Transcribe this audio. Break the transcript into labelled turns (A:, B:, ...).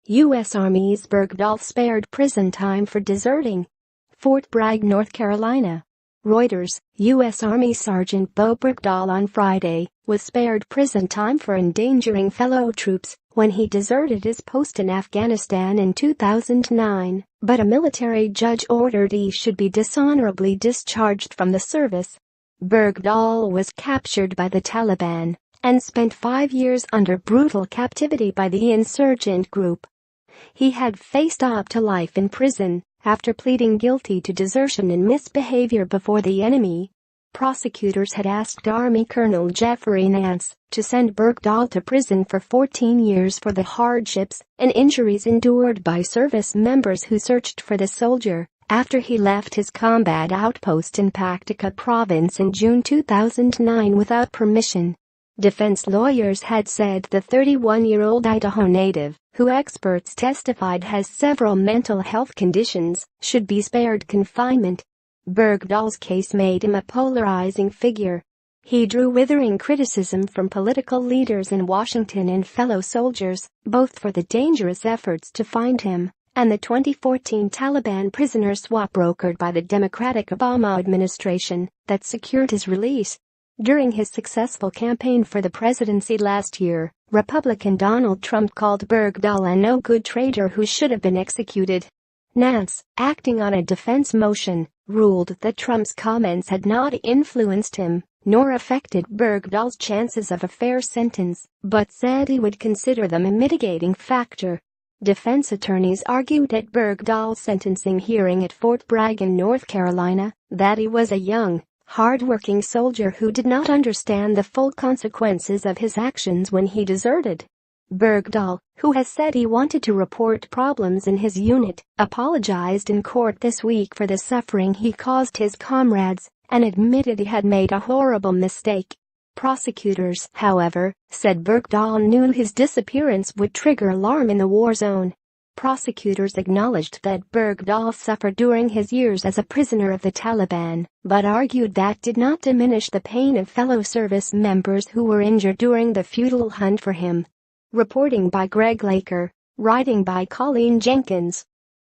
A: U.S. Army's Bergdahl spared prison time for deserting. Fort Bragg, North Carolina. Reuters, U.S. Army Sergeant Bowe Bergdahl on Friday was spared prison time for endangering fellow troops when he deserted his post in Afghanistan in 2009, but a military judge ordered he should be dishonorably discharged from the service. Bergdahl was captured by the Taliban and spent 5 years under brutal captivity by the insurgent group. He had faced up to life in prison after pleading guilty to desertion and misbehavior before the enemy. Prosecutors had asked Army Colonel Jeffery Nance to send Bergdahl to prison for 14 years for the hardships and injuries endured by service members who searched for the soldier after he left his combat outpost in Paktika province in June 2009 without permission. Defense lawyers had said the 31-year-old Idaho native, who experts testified has several mental health conditions, should be spared confinement. Bergdahl's case made him a polarizing figure. He drew withering criticism from political leaders in Washington and fellow soldiers, both for the dangerous efforts to find him and the 2014 Taliban prisoner swap brokered by the Democratic Obama administration that secured his release. During his successful campaign for the presidency last year, Republican Donald Trump called Bergdahl a no-good traitor who should have been executed. Nance, acting on a defense motion, ruled that Trump's comments had not influenced him nor affected Bergdahl's chances of a fair sentence, but said he would consider them a mitigating factor. Defense attorneys argued at Bergdahl's sentencing hearing at Fort Bragg in North Carolina that he was a young, hard-working soldier who did not understand the full consequences of his actions when he deserted. Bergdahl, who has said he wanted to report problems in his unit, apologized in court this week for the suffering he caused his comrades and admitted he had made a horrible mistake. Prosecutors, however, said Bergdahl knew his disappearance would trigger alarm in the war zone. Prosecutors acknowledged that Bergdahl suffered during his years as a prisoner of the Taliban, but argued that did not diminish the pain of fellow service members who were injured during the futile hunt for him. Reporting by Greg Laker, writing by Colleen Jenkins.